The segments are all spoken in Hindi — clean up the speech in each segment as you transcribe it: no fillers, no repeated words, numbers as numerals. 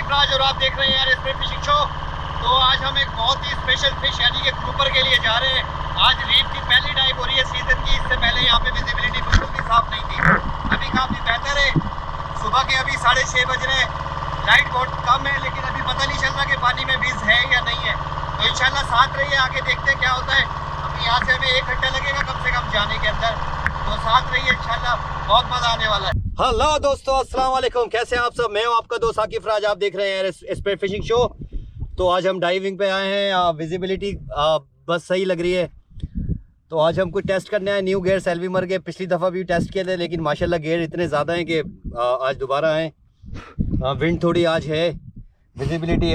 इफराज और आप देख रहे हैं यार स्पीड फिशिंग शो। तो आज हम एक बहुत ही स्पेशल फिश यानी कि ग्रुपर के लिए जा रहे हैं। आज रीफ की पहली डाइव हो रही है सीजन की। इससे पहले यहाँ पे विजिबिलिटी बिल्कुल भी साफ नहीं थी, अभी काफ़ी बेहतर है। सुबह के अभी 6:30 बज रहे हैं, लाइट बहुत कम है, लेकिन अभी पता नहीं चल रहा कि पानी में विज है या नहीं है। तो इंशाल्लाह साथ रहिए, आगे देखते हैं क्या होता है। अभी यहाँ से हमें 1 घंटा लगेगा कम से कम जाने के अंदर, तो साथ रहिए, इंशाल्लाह बहुत मज़ा आने वाला है। हेलो दोस्तों, अस्सलाम वालेकुम, कैसे हैं आप सब। मैं हूं आपका दोस्त आकिफ राज, आप देख रहे हैं स्पीड फिशिंग शो। तो आज हम डाइविंग पे आए हैं, विजिबिलिटी बस सही लग रही है। तो आज हम कुछ टेस्ट करने आए, न्यू गेयर सेल्वीमर के। पिछली दफ़ा भी टेस्ट किए थे, लेकिन माशाल्लाह गेयर इतने ज़्यादा हैं कि आज दोबारा आए। विंड थोड़ी आज है, विजिबिलिटी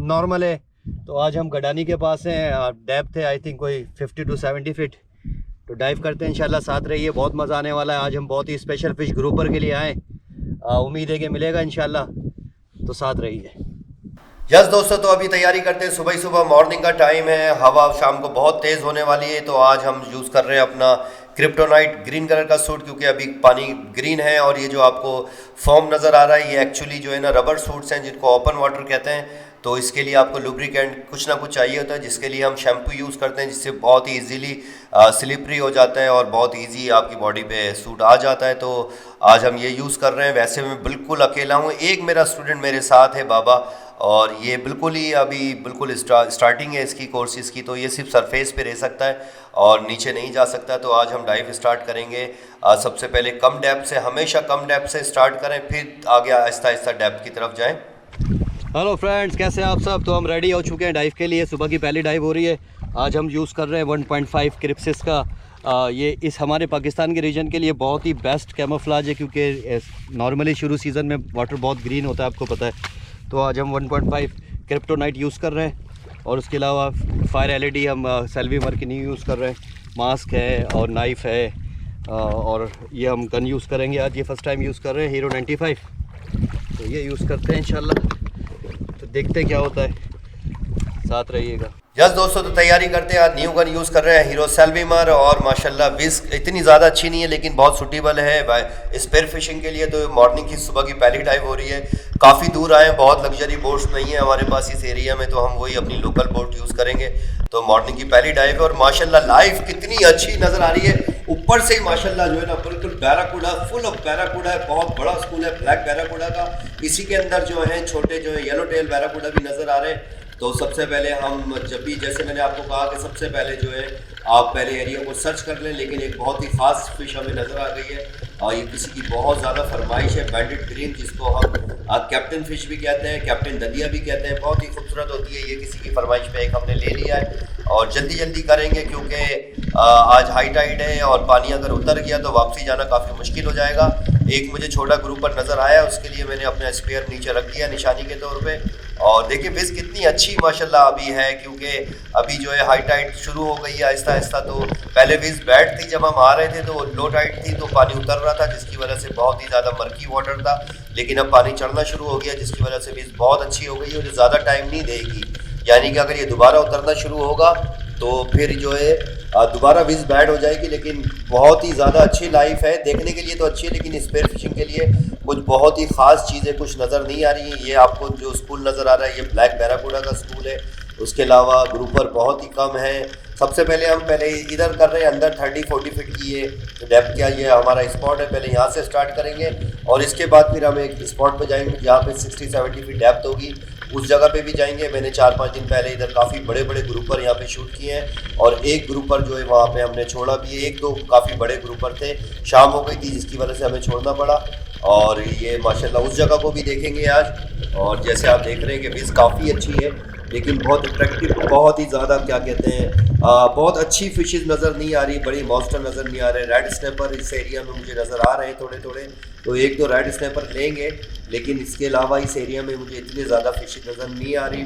नॉर्मल है। तो आज हम गडानी के पास हैं, डेप्थ है आई थिंक कोई 50 to 70 फीट। तो डाइव करते हैं इंशाल्लाह, साथ रहिए, बहुत मज़ा आने वाला है। आज हम बहुत ही स्पेशल फ़िश ग्रुपर के लिए आए, उम्मीद है कि मिलेगा इंशाल्लाह, तो साथ रहिए। यस दोस्तों, तो अभी तैयारी करते हैं, सुबह सुबह मॉर्निंग का टाइम है, हवा शाम को बहुत तेज़ होने वाली है। तो आज हम यूज़ कर रहे हैं अपना क्रिप्टोनाइट ग्रीन कलर का सूट, क्योंकि अभी पानी ग्रीन है। और ये जो आपको फॉर्म नज़र आ रहा है, ये एक्चुअली जो है ना रबर सूट्स हैं, जिनको ओपन वाटर कहते हैं। तो इसके लिए आपको लुब्रिकेंट कुछ ना कुछ चाहिए होता है, जिसके लिए हम शैम्पू यूज़ करते हैं, जिससे बहुत ही इजीली स्लिपरी हो जाता है और बहुत इजी आपकी बॉडी पे सूट आ जाता है। तो आज हम ये यूज़ कर रहे हैं। वैसे मैं बिल्कुल अकेला हूँ, एक मेरा स्टूडेंट मेरे साथ है, बाबा, और ये बिल्कुल ही अभी बिल्कुल स्टार्टिंग है इसकी कोर्सेज़ की। तो ये सिर्फ सरफेस पे रह सकता है और नीचे नहीं जा सकता। तो आज हम डाइव स्टार्ट करेंगे। सबसे पहले कम डेप्थ से, हमेशा कम डेप्थ से स्टार्ट करें, फिर आगे आहिस्ता आहिस्ता डेप्थ की तरफ जाएं। हेलो फ्रेंड्स, कैसे हैं आप सब। तो हम रेडी हो चुके हैं डाइव के लिए, सुबह की पहली डाइव हो रही है। आज हम यूज़ कर रहे हैं 1.5 क्रिप्सिस का। ये इस हमारे पाकिस्तान के रीजन के लिए बहुत ही बेस्ट कैमोफ्लाज है, क्योंकि नॉर्मली शुरू सीज़न में वाटर बहुत ग्रीन होता है, आपको पता है। तो आज हम 1.5 क्रिप्टोनाइट यूज़ कर रहे हैं, और उसके अलावा फायर LED हम सेल्वीमर की न्यू यूज़ कर रहे हैं। मास्क है और नाइफ़ है, और ये हम गन यूज़ करेंगे आज। ये फ़र्स्ट टाइम यूज़ कर रहे हैं हीरो 95, तो ये यूज़ करते हैं इंशाल्लाह। तो देखते हैं क्या होता है, साथ रहिएगा। यस दोस्तों, तो तैयारी करते हैं। आज न्यू गन यूज़ कर रहे हैं हीरो सेल्वीमर, और माशाल्लाह विज़ इतनी ज़्यादा अच्छी नहीं है, लेकिन बहुत सूटेबल है स्पेयर फिशिंग के लिए। तो मॉर्निंग की सुबह की पहली डाइव हो रही है, काफ़ी दूर आए, बहुत लग्जरी बोट्स नहीं है हमारे पास इस एरिया में, तो हम वही अपनी लोकल बोट यूज़ करेंगे। तो मॉर्निंग की पहली डाइव है, और माशाल्लाह लाइफ कितनी अच्छी नज़र आ रही है। ऊपर से ही माशाल्लाह जो है ना बिल्कुल बैराकूडा, फुल ऑफ बैराकूडा है। बहुत बड़ा स्कूल है ब्लैक बैराकूडा का। इसी के अंदर जो है छोटे जो है येलो टेल बैराकूडा भी नज़र आ रहे हैं। तो सबसे पहले हम जब भी, जैसे मैंने आपको कहा कि सबसे पहले जो है आप पहले एरिया को सर्च कर लें, लेकिन एक बहुत ही ख़ास फिश हमें नज़र आ गई है, और ये किसी की बहुत ज़्यादा फरमाइश है, बैंडेड ग्रीन, जिसको हम कैप्टन फ़िश भी कहते हैं, कैप्टन दलिया भी कहते हैं। बहुत ही खूबसूरत होती है ये, किसी की फरमाइश पे एक हमने ले लिया है, और जल्दी जल्दी करेंगे, क्योंकि आज हाई टाइड है, और पानी अगर उतर गया तो वापसी जाना काफ़ी मुश्किल हो जाएगा। एक मुझे छोटा ग्रुपर नज़र आया, उसके लिए मैंने अपना स्पेयर नीचे रख दिया निशानी के तौर पे। और देखिए विज़ कितनी अच्छी माशाल्लाह अभी है, क्योंकि अभी जो है हाई टाइड शुरू हो गई है आहिस्ता आहिस्ता। तो पहले विज़ बैड थी, जब हम आ रहे थे तो लो टाइड थी, तो पानी उतर रहा था, जिसकी वजह से बहुत ही ज़्यादा मर्की वाटर था। लेकिन अब पानी चढ़ना शुरू हो गया, जिसकी वजह से विज़ बहुत अच्छी हो गई, और ज़्यादा टाइम नहीं देगी। यानी कि अगर ये दोबारा उतरना शुरू होगा तो फिर जो है दोबारा विज़ बैड हो जाएगी। लेकिन बहुत ही ज़्यादा अच्छी लाइफ है, देखने के लिए तो अच्छी है, लेकिन स्पेयर फिशिंग के लिए कुछ बहुत ही ख़ास चीज़ें कुछ नज़र नहीं आ रही हैं। ये आपको जो स्कूल नज़र आ रहा है, ये ब्लैक बैराकूडा का स्कूल है। उसके अलावा ग्रुपर बहुत ही कम है। सबसे पहले हम इधर कर रहे हैं, अंदर 30-40 फीट की ये डेप्थ क्या, ये हमारा स्पॉट है। पहले यहाँ से स्टार्ट करेंगे, और इसके बाद फिर हम एक स्पॉट पे जाएंगे जहाँ पे 60-70 फीट डेप्थ होगी, उस जगह पे भी जाएंगे। मैंने 4-5 दिन पहले इधर काफ़ी बड़े बड़े ग्रुपर यहाँ पे शूट किए हैं, और एक ग्रुपर जो है वहाँ पे हमने छोड़ा भी है। 1-2 काफ़ी बड़े ग्रुपर थे, शाम हो गई थी जिसकी वजह से हमें छोड़ना पड़ा। और ये माशाल्लाह उस जगह को भी देखेंगे आज। और जैसे आप देख रहे हैं कि विज़ काफ़ी अच्छी है, लेकिन बहुत अट्रैक्टिव, बहुत ही ज़्यादा क्या कहते हैं, बहुत अच्छी फिशेज़ नज़र नहीं आ रही, बड़ी मॉन्स्टर नज़र नहीं आ रहे। रेड स्नैपर इस एरिया में मुझे नज़र आ रहे हैं थोड़े थोड़े, तो 1-2 रेड स्नैपर लेंगे, लेकिन इसके अलावा इस एरिया में मुझे इतनी ज़्यादा फिशेज़ नज़र नहीं आ रही।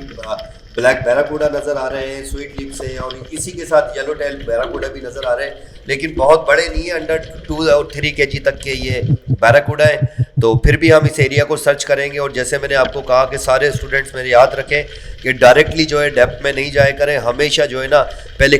ब्लैक बैराकूडा नज़र आ रहे हैं, स्वीट लिप्स है, और इसी के साथ येलो टेल बैराकूडा भी नज़र आ रहे हैं, लेकिन बहुत बड़े नहीं है, अंडर 2 और 3 kg तक के ये बैराकूडा है। तो फिर भी हम इस एरिया को सर्च करेंगे, और जैसे मैंने आपको कहा कि सारे स्टूडेंट्स मेरे याद रखें कि डायरेक्टली जो है डेप्थ में नहीं जाया करें, हमेशा जो है ना पहले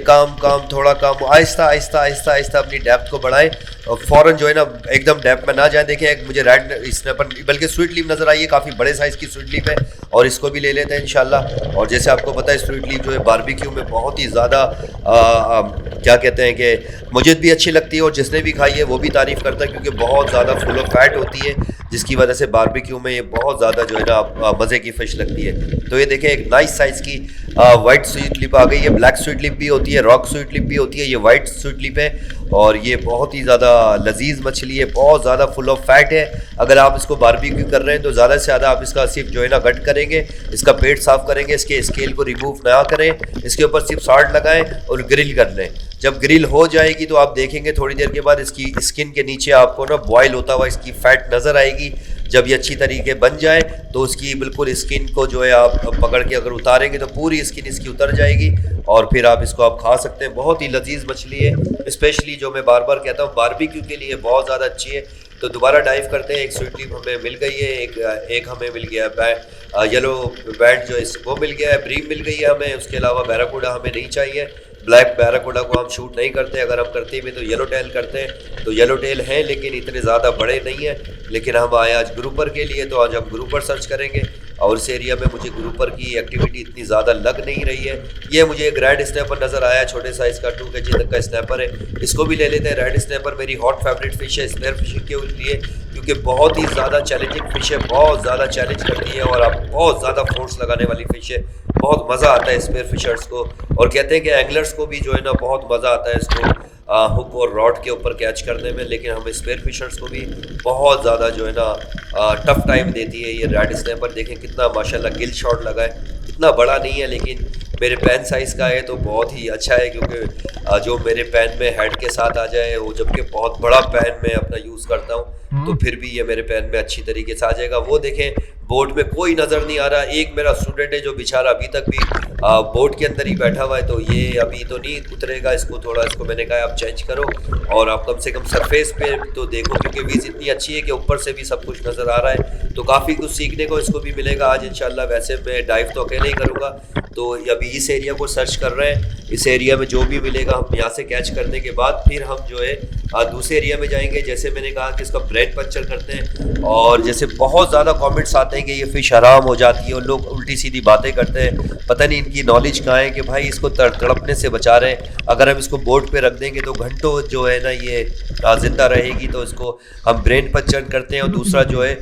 थोड़ा काम आहिस्ता आहिस्ता आहिस्ता आहिस्ता अपनी डेप्थ को बढ़ाएं, और फ़ौरन जो है ना एकदम डेप्थ में ना जाएं। देखें देखें एक मुझे रेड स्नैपर बल्कि स्वीट लीफ नज़र आई है, काफ़ी बड़े साइज़ की स्वीट लीफ है और इसको भी ले लेते हैं इंशाल्लाह। और जैसे आपको पता है स्वीट लीफ जो है बारबेक्यू में बहुत ही ज़्यादा क्या कहते हैं कि मुझे भी अच्छी लगती है और जिसने भी खाई है वो भी तारीफ़ करता है, क्योंकि बहुत ज़्यादा फुल ऑफ फैट होती है, जिसकी वजह से बारबेक्यू में ये बहुत ज़्यादा जो है ना मज़े की फ़िश लगती है। तो ये देखें एक नाइस साइज़ की वाइट स्वीट लिप आ गई है। ब्लैक स्वीट लिप भी होती है, रॉक स्वीट लिप भी होती है, ये वाइट स्वीट लिप है और ये बहुत ही ज़्यादा लजीज मछली है, बहुत ज़्यादा फुल ऑफ फैट है। अगर आप इसको बारबेक्यू कर रहे हैं तो ज़्यादा से ज़्यादा आप इसका सिर्फ जो है ना कट करेंगे, इसका पेट साफ़ करेंगे, इसके स्केल को रिमूव ना करें, इसके ऊपर सिर्फ साल्ट लगाएं और ग्रिल कर लें। जब ग्रिल हो जाएगी तो आप देखेंगे थोड़ी देर के बाद इसकी स्किन के नीचे आपको ना बॉयल होता हुआ इसकी फैट नज़र आएगी। जब ये अच्छी तरीके बन जाए तो उसकी बिल्कुल स्किन को जो है आप पकड़ के अगर उतारेंगे तो पूरी स्किन इसकी उतर जाएगी और फिर आप इसको आप खा सकते हैं। बहुत ही लजीज मछली है, स्पेशली जो मैं बार बार कहता हूँ बारबेक्यू के लिए बहुत ज़्यादा अच्छी है। तो दोबारा डाइव करते हैं। एक स्वीट लीफ हमें मिल गई है, एक हमें मिल गया येलो बैंड जो वो मिल गया है, ब्रीम मिल गई है हमें। उसके अलावा बैराकूडा हमें नहीं चाहिए, ब्लैक बैराकूडा को हम शूट नहीं करते, अगर हम करते भी तो येलो टेल करते हैं। तो येलो टेल हैं लेकिन इतने ज़्यादा बड़े नहीं हैं, लेकिन हम आए आज ग्रुपर के लिए, तो आज हम ग्रुपर सर्च करेंगे और इस एरिया में मुझे ग्रुपर की एक्टिविटी इतनी ज़्यादा लग नहीं रही है। ये मुझे एक रेड स्नैपर नज़र आया, छोटे साइज़ का 2 kg तक का स्नैपर है, इसको भी ले लेते हैं। रेड स्नैपर मेरी हॉट फेवरेट फ़िश है स्पेयर फिशिंग के लिए, क्योंकि बहुत ही ज़्यादा चैलेंजिंग फ़िश है, बहुत ज़्यादा चैलेंज करती है और आप बहुत ज़्यादा फोर्स लगाने वाली फ़िश है। बहुत मज़ा आता है स्पेयर फिशर्स को, और कहते हैं कि एंगलर्स को भी जो है ना बहुत मज़ा आता है इसको हुक और रॉड के ऊपर कैच करने में, लेकिन हमें स्पेयर फिशर्स को भी बहुत ज़्यादा जो है ना टफ टाइम देती है ये रेड स्नैपर। देखें कितना माशाल्लाह गिल शॉट लगा है, इतना बड़ा नहीं है लेकिन मेरे पैन साइज़ का है तो बहुत ही अच्छा है, क्योंकि जो मेरे पैन में हेड के साथ आ जाए वो, जबकि बहुत बड़ा पैन मैं अपना यूज़ करता हूँ तो फिर भी ये मेरे पैन में अच्छी तरीके से आ जाएगा। वो देखें बोट में कोई नज़र नहीं आ रहा। एक मेरा स्टूडेंट है जो बेचारा अभी तक भी बोट के अंदर ही बैठा हुआ है, तो ये अभी तो नहीं उतरेगा, इसको मैंने कहा आप चेंज करो और आप कम से कम सरफेस पे तो देखो, क्योंकि वीज इतनी अच्छी है कि ऊपर से भी सब कुछ नज़र आ रहा है, तो काफ़ी कुछ सीखने को इसको भी मिलेगा आज इंशाल्लाह। वैसे मैं डाइव तो अकेले ही करूँगा, तो अभी इस एरिया को सर्च कर रहे हैं। इस एरिया में जो भी मिलेगा हम यहाँ से कैच करने के बाद फिर हम जो है दूसरे एरिया में जाएंगे। जैसे मैंने कहा कि इसका ब्रेन पंचर करते हैं, और जैसे बहुत ज़्यादा कमेंट्स आते हैं कि ये फ़िश हराम हो जाती है और लोग उल्टी सीधी बातें करते हैं, पता नहीं इनकी नॉलेज कहाँ है कि भाई इसको तड़पने से बचा रहे हैं। अगर हम इसको बोट पे रख देंगे तो घंटों जो है ना ये ज़िंदा रहेगी, तो इसको हम ब्रेन पंचर करते हैं। और दूसरा जो है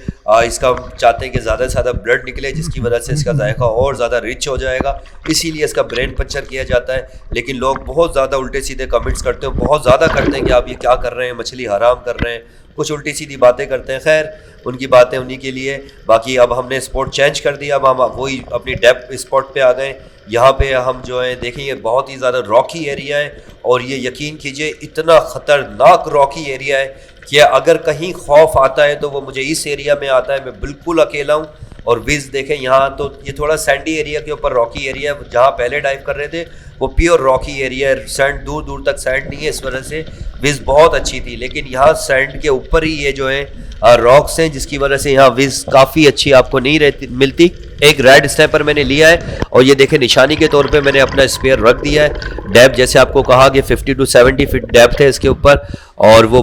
इसका हम चाहते हैं कि ज़्यादा से ज़्यादा ब्लड निकले, जिसकी वजह से इसका जायका और ज़्यादा रिच हो जाएगा, इसीलिए इसका ब्रेन पंचर किया जाता है। लेकिन लोग बहुत ज़्यादा उल्टे सीधे कमेंट्स करते हैं, बहुत ज़्यादा करते हैं कि आप ये क्या कर रहे हैं, मछली हराम कर रहे हैं, कुछ उल्टी सीधी बातें करते हैं। खैर उनकी बातें उन्हीं के लिए। बाकी अब हमने स्पॉट चेंज कर दिया, अब हम वही अपनी डेप्थ स्पॉट पे आ गए। यहाँ पे हम जो है देखेंगे बहुत ही ज़्यादा रॉकी एरिया है, और ये यकीन कीजिए इतना ख़तरनाक रॉकी एरिया है कि अगर कहीं खौफ आता है तो वो मुझे इस एरिया में आता है। मैं बिल्कुल अकेला हूँ, और विज़ देखें यहाँ तो ये थोड़ा सैंडी एरिया के ऊपर रॉकी एरिया है। जहाँ पहले डाइव कर रहे थे वो प्योर रॉकी एरिया है, सैंड दूर दूर तक सैंड नहीं है, इस वजह से विज़ बहुत अच्छी थी। लेकिन यहाँ सैंड के ऊपर ही ये जो है रॉक्स हैं, जिसकी वजह से यहाँ विज़ काफ़ी अच्छी आपको नहीं मिलती। एक रेड स्नैपर मैंने लिया है, और ये देखें निशानी के तौर पे मैंने अपना स्पेयर रख दिया है। डेप्थ जैसे आपको कहा कि 50 to 70 फीट डेप्थ है इसके ऊपर, और वो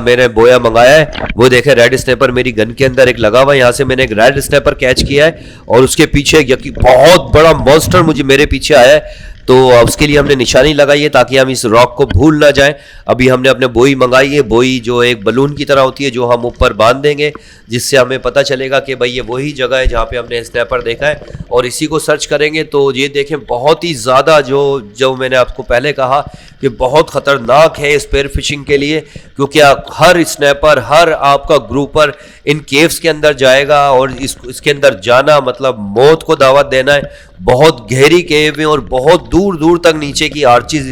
मैंने बोया मंगाया है। वो देखें रेड स्नैपर मेरी गन के अंदर एक लगा हुआ है, यहाँ से मैंने एक रेड स्नैपर कैच किया है, और उसके पीछे बहुत बड़ा मॉन्स्टर मुझे मेरे पीछे आया है, तो उसके लिए हमने निशानी लगाई है ताकि हम इस रॉक को भूल ना जाएं। अभी हमने अपने बोई मंगाई है, बोई जो एक बलून की तरह होती है जो हम ऊपर बांध देंगे, जिससे हमें पता चलेगा कि भाई ये वही जगह है जहाँ पे हमने स्नैपर देखा है, और इसी को सर्च करेंगे। तो ये देखें बहुत ही ज़्यादा जो मैंने आपको पहले कहा कि बहुत ख़तरनाक है स्पेयर फिशिंग के लिए, क्योंकि हर स्नैपर, हर आपका ग्रुपर इन केव्स के अंदर जाएगा, और इसके अंदर जाना मतलब मौत को दावत देना है। बहुत गहरी केव है और बहुत दूर दूर तक नीचे की आर्चेज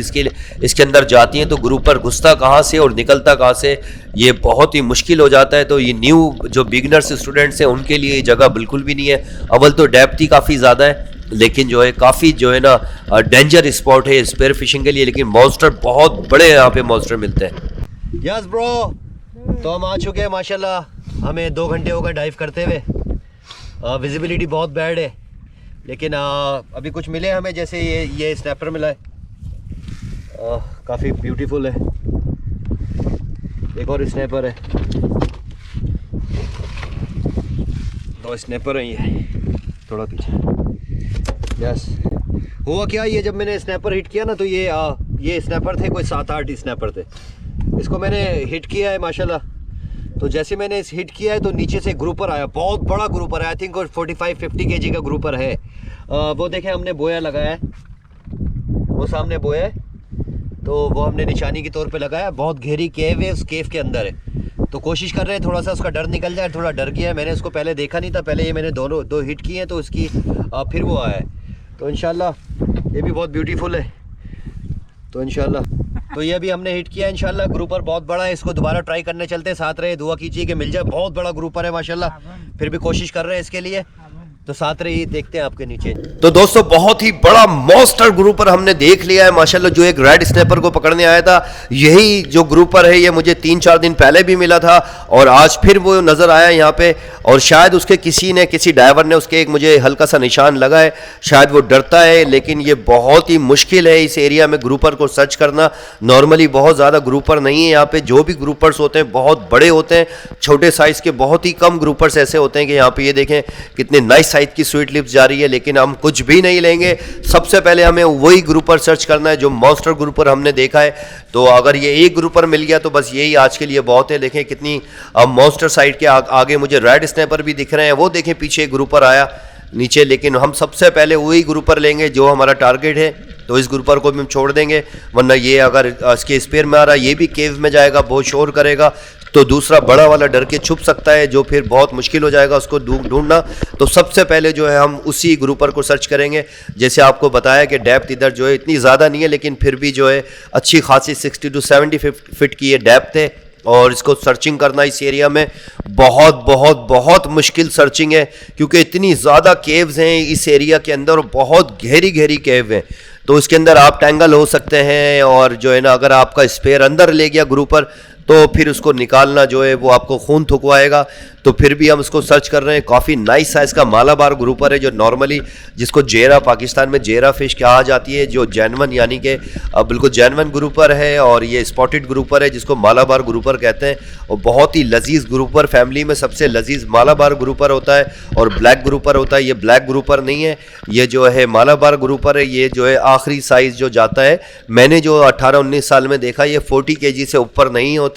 इसके अंदर जाती हैं, तो ग्रुपर घुसता कहाँ से और निकलता कहाँ से, ये बहुत ही मुश्किल हो जाता है। तो ये न्यू जो बिगनर्स स्टूडेंट्स हैं उनके लिए ये जगह बिल्कुल भी नहीं है। अव्वल तो डेप्थ ही काफ़ी ज़्यादा है, लेकिन जो है काफ़ी जो है ना डेंजर स्पॉट है स्पेयर फिशिंग के लिए, लेकिन मॉन्स्टर बहुत बड़े यहाँ पे मॉन्स्टर मिलते हैं। यस ब्रो, तो हम आ चुके हैं माशाल्लाह, हमें 2 घंटे हो गए डाइव करते हुए। विजिबिलिटी बहुत बैड है, लेकिन अभी कुछ मिले हमें, जैसे ये स्नैपर मिला है, काफ़ी ब्यूटीफुल है। एक और स्नैपर है, और स्नैपर है ये थोड़ा पीछे। यस, हुआ क्या, ये जब मैंने स्नैपर हिट किया ना तो ये स्नैपर थे, कोई 7-8 स्नैपर थे। इसको मैंने हिट किया है माशाल्लाह। तो जैसे मैंने इस हिट किया है तो नीचे से ग्रुपर आया, बहुत बड़ा ग्रुपर है, आई थिंक 45-50 kg का ग्रुपर है। वो देखें हमने बोया लगाया है, वो सामने बोया है, तो वो हमने निशानी के तौर पे लगाया। बहुत गहरी केव है, उस केव के अंदर है, तो कोशिश कर रहे हैं थोड़ा सा उसका डर निकल जाए। थोड़ा डर गया है, मैंने उसको पहले देखा नहीं था, पहले ये मैंने दो हिट किए हैं तो उसकी फिर वो आया है। तो इंशाल्लाह ये भी बहुत ब्यूटीफुल है। तो इंशाल्लाह तो ये भी हमने हिट किया है इंशाल्लाह। ग्रुपर बहुत बड़ा है, इसको दोबारा ट्राई करने चलते हैं। साथ रहे, दुआ कीजिए कि मिल जाए। बहुत बड़ा ग्रुपर है माशाल्लाह, फिर भी कोशिश कर रहे हैं इसके लिए। तो साथ रहिए, देखते हैं आपके नीचे। तो दोस्तों बहुत ही बड़ा मॉन्स्टर ग्रुपर हमने देख लिया है माशाल्लाह। जो एक रेड स्नैपर को पकड़ने आया था, यही जो ग्रुपर है ये मुझे 3-4 दिन पहले भी मिला था और आज फिर वो नज़र आया यहाँ पे। और शायद उसके किसी डाइवर ने उसके एक मुझे हल्का सा निशान लगा है, शायद वो डरता है। लेकिन ये बहुत ही मुश्किल है इस एरिया में ग्रुपर को सर्च करना। नॉर्मली बहुत ज़्यादा ग्रुपर नहीं है यहाँ पे। जो भी ग्रुपर्स होते हैं बहुत बड़े होते हैं, छोटे साइज़ के बहुत ही कम ग्रुपर्स ऐसे होते हैं कि यहाँ पे ये देखें कितने नाइस साइज की स्वीट लिप्स जा रही है। लेकिन हम कुछ भी नहीं लेंगे, सबसे पहले हमें वही ग्रुपर सर्च करना है जो मॉन्स्टर ग्रुपर हमने देखा है। तो अगर ये एक ग्रुपर मिल गया तो बस यही आज के लिए बहुत है। देखें कितनी मॉन्स्टर साइड के आगे मुझे रेड स्नैपर भी दिख रहे हैं, वो देखें पीछे ग्रुपर आया नीचे। लेकिन हम सबसे पहले वही ग्रुपर लेंगे जो हमारा टारगेट है। तो इस ग्रुपर को भी हम छोड़ देंगे, वरना ये अगर इसके स्पेयर में आ रहा है ये भी केव में जाएगा, बहुत शोर करेगा, तो दूसरा बड़ा वाला डर के छुप सकता है, जो फिर बहुत मुश्किल हो जाएगा उसको ढूंढना। तो सबसे पहले जो है हम उसी ग्रुपर को सर्च करेंगे। जैसे आपको बताया कि डेप्थ इधर जो है इतनी ज़्यादा नहीं है, लेकिन फिर भी जो है अच्छी खासी 60 to 70 फीट की ये डेप्थ है। और इसको सर्चिंग करना इस एरिया में बहुत बहुत बहुत मुश्किल सर्चिंग है, क्योंकि इतनी ज़्यादा केव्स हैं इस एरिया के अंदर और बहुत गहरी गहरी केव हैं। तो इसके अंदर आप टैंगल हो सकते हैं, और जो है ना अगर आपका स्पेयर अंदर ले गया ग्रुपर तो फिर उसको निकालना जो है वो आपको खून थुकवाएगा। तो फिर भी हम इसको सर्च कर रहे हैं। काफ़ी नाइस साइज़ का मालाबार ग्रुपर है, जो नॉर्मली जिसको जेरा, पाकिस्तान में जेरा फिश कहा जाती है, जो जैनवन यानी कि बिल्कुल जैनवन ग्रुपर है। और ये स्पॉटेड ग्रुपर है जिसको मालाबार ग्रुपर कहते हैं। और बहुत ही लजीज ग्रुपर, फैमिली में सबसे लजीज मालाबार ग्रुपर होता है और ब्लैक ग्रुपर होता है। ये ब्लैक ग्रुपर नहीं है, ये जो है मालाबार ग्रुपर है। ये जो है आखिरी साइज़ जो जाता है, मैंने जो 18-19 साल में देखा, ये 40 kg से ऊपर नहीं होते।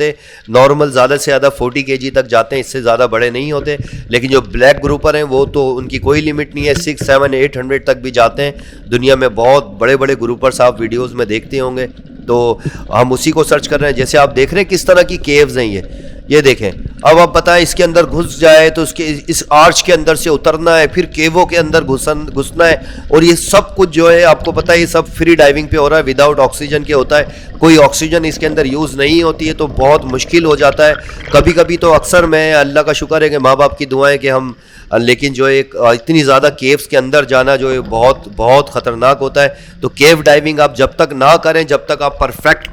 नॉर्मल ज़्यादा से ज़्यादा 40 kg तक जाते हैं, इससे ज़्यादा बड़े नहीं होते। लेकिन जो ब्लैक ग्रुपर हैं वो तो उनकी कोई लिमिट नहीं है, 600-700-800 तक भी जाते हैं। दुनिया में बहुत बड़े बड़े ग्रुपर्स आप वीडियोस में देखते होंगे। तो हम उसी को सर्च कर रहे हैं। जैसे आप देख रहे हैं किस तरह की केव्स हैं ये देखें। अब आप बताएं इसके अंदर घुस जाए तो इसके इस आर्च के अंदर से उतरना है, फिर केवों के अंदर घुसना है। और ये सब कुछ जो है आपको पता है ये सब फ्री डाइविंग पे हो रहा है, विदाउट ऑक्सीजन के होता है। कोई ऑक्सीजन इसके अंदर यूज़ नहीं होती है, तो बहुत मुश्किल हो जाता है। कभी कभी तो अक्सर मैं, अल्लाह का शुक्र है कि माँ बाप की दुआएं कि हम, लेकिन जो एक इतनी ज़्यादा केव्स के अंदर जाना जो है बहुत बहुत ख़तरनाक होता है। तो केव डाइविंग आप जब तक ना करें, जब तक आप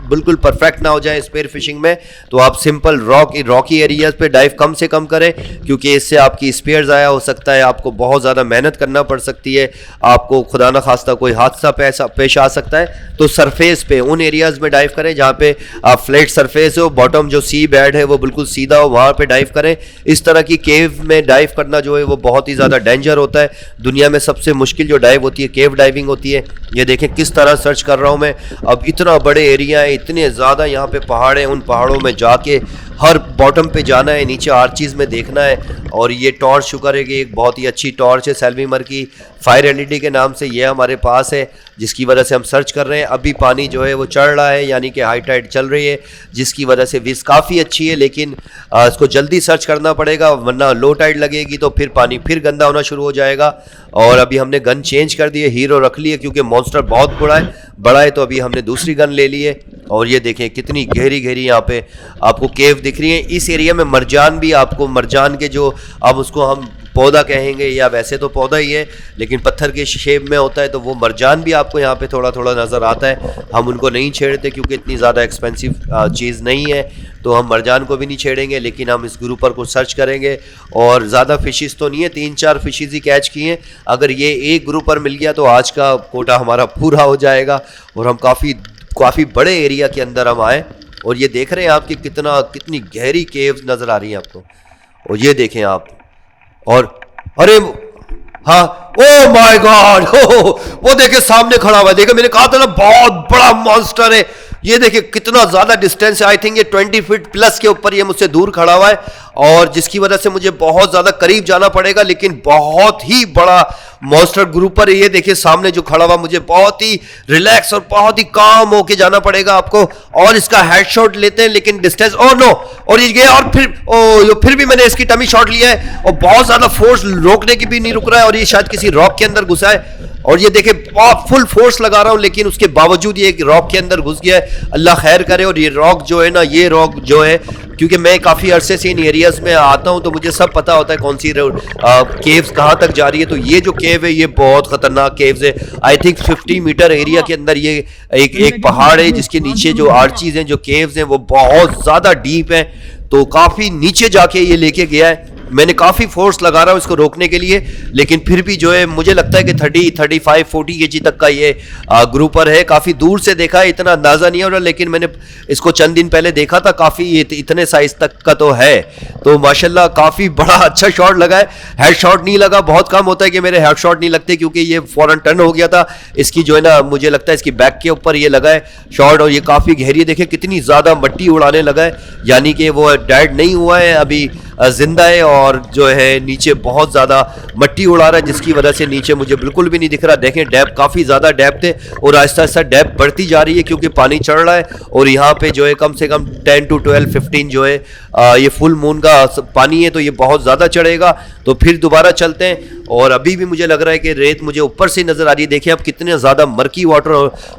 बिल्कुल परफेक्ट ना हो जाए स्पेयर फिशिंग में, तो आप सिंपल रॉकी एरियाज़ पे डाइव कम से कम करें, क्योंकि इससे आपकी स्पेयर ज़ाया हो सकता है, आपको बहुत ज़्यादा मेहनत करना पड़ सकती है, आपको खुदा न खास्ता कोई हादसा पेश आ सकता है। तो सरफेस पे उन एरियाज़ में डाइव करें जहाँ पे फ्लैट सरफेस हो, बॉटम जो सी बेड है वो बिल्कुल सीधा हो, वहाँ पे डाइव करें। इस तरह की केव में डाइव करना जो है वो बहुत ही ज़्यादा डेंजर होता है। दुनिया में सबसे मुश्किल जो डाइव होती है केव डाइविंग होती है। ये देखें किस तरह सर्च कर रहा हूँ मैं। अब इतना बड़े एरिया है, इतने ज़्यादा यहाँ पे पहाड़ हैं, उन पहाड़ों में जाके हर बॉटम पे जाना है, नीचे आर्चीज़ में देखना है। और ये टॉर्च शुक्र है कि एक बहुत ही अच्छी टॉर्च है सेल्वीमर की, फायर एलईडी के नाम से ये हमारे पास है, जिसकी वजह से हम सर्च कर रहे हैं। अभी पानी जो है वो चढ़ रहा है, यानी कि हाई टाइड चल रही है, जिसकी वजह से विज़ काफ़ी अच्छी है। लेकिन इसको जल्दी सर्च करना पड़ेगा, वरना लो टाइड लगेगी तो फिर पानी फिर गंदा होना शुरू हो जाएगा। और अभी हमने गन चेंज कर दी है, हीरो रख ली है, क्योंकि मॉन्स्टर बहुत बड़ा है तो अभी हमने दूसरी गन ले ली है। और ये देखें कितनी गहरी गहरी यहाँ पे आपको केव दिख रही है। इस एरिया में मरजान भी, आपको मरजान के जो, अब उसको हम पौधा कहेंगे या वैसे तो पौधा ही है लेकिन पत्थर के शेप में होता है, तो वो मरजान भी आपको यहाँ पे थोड़ा थोड़ा नज़र आता है। हम उनको नहीं छेड़ते क्योंकि इतनी ज़्यादा एक्सपेंसिव चीज़ नहीं है, तो हम मरजान को भी नहीं छेड़ेंगे। लेकिन हम इस ग्रुपर को सर्च करेंगे। और ज़्यादा फिशेस तो नहीं है, 3-4 फिशेस ही कैच किए हैं। अगर ये एक ग्रुपर मिल गया तो आज का कोटा हमारा पूरा हो जाएगा और हम काफ़ी बड़े एरिया के अंदर हम आए। और ये देख रहे हैं आप कि कितनी गहरी केव्स नज़र आ रही हैं आपको। और ये देखें आप, और अरे हाँ, ओ माय गॉड, वो देखे सामने खड़ा हुआ है, देखे मैंने कहा था ना बहुत बड़ा मॉन्स्टर है। ये देखिए कितना ज्यादा डिस्टेंस है, आई थिंक ये 20 फीट प्लस के ऊपर ये मुझसे दूर खड़ा हुआ है, और जिसकी वजह से मुझे बहुत ज्यादा करीब जाना पड़ेगा, लेकिन बहुत ही बड़ा मॉन्स्टर ग्रुपर है। ये देखिए सामने जो खड़ा हुआ, मुझे बहुत ही रिलैक्स और बहुत ही काम होके जाना पड़ेगा आपको, और इसका हेडशॉट लेते हैं, लेकिन डिस्टेंस ओ नो, और ये गया, और फिर भी मैंने इसकी टमी शॉट लिया है, और बहुत ज्यादा फोर्स रोकने की भी नहीं रुक रहा है, और ये शायद किसी रॉक के अंदर घुसा है, और ये देखे बहुत फुल फोर्स लगा रहा हूं, लेकिन उसके बावजूद ये रॉक के अंदर घुस गया है। अल्लाह खैर करे। और ये रॉक जो है ना, ये रॉक जो है, क्योंकि मैं काफ़ी अरसे से इन एरियाज में आता हूं, तो मुझे सब पता होता है कौन सी केव्स कहां तक जा रही है। तो ये जो केव है, ये बहुत खतरनाक केव्स है। आई थिंक 50 मीटर एरिया के अंदर ये एक पहाड़ है, जिसके नीचे जो आर्चीज हैं, जो केव्स हैं, वो बहुत ज़्यादा डीप है। तो काफ़ी नीचे जाके ये लेके गया है। मैंने काफ़ी फोर्स लगा रहा हूँ इसको रोकने के लिए, लेकिन फिर भी जो है मुझे लगता है कि 30, 35, 40 kg तक का ये ग्रुपर है। काफ़ी दूर से देखा है, इतना अंदाज़ा नहीं हो रहा, लेकिन मैंने इसको चंद दिन पहले देखा था, काफ़ी इतने साइज तक का तो है। तो माशाल्लाह काफ़ी बड़ा अच्छा शॉट लगा है। हेड शॉट नहीं लगा, बहुत कम होता है कि मेरे हेड शॉट नहीं लगते, क्योंकि ये फौरन टर्न हो गया था। इसकी जो है ना, मुझे लगता है इसकी बैक के ऊपर ये लगा है शॉट, और ये काफ़ी गहरी, देखे कितनी ज़्यादा मट्टी उड़ाने लगा है, यानी कि वो डेड नहीं हुआ है, अभी जिंदा है, और जो है नीचे बहुत ज़्यादा मट्टी उड़ा रहा है, जिसकी वजह से नीचे मुझे बिल्कुल भी नहीं दिख रहा। देखें डेप्थ काफ़ी ज़्यादा डेप्थ है, और आहिस्ता आहिस्ता डेप्थ बढ़ती जा रही है, क्योंकि पानी चढ़ रहा है, और यहाँ पे जो है कम से कम 10 to 12, 15 जो है ये फुल मून का पानी है, तो ये बहुत ज़्यादा चढ़ेगा। तो फिर दोबारा चलते हैं, और अभी भी मुझे लग रहा है कि रेत मुझे ऊपर से नज़र आ रही है। देखिए अब कितने ज़्यादा मर्की वाटर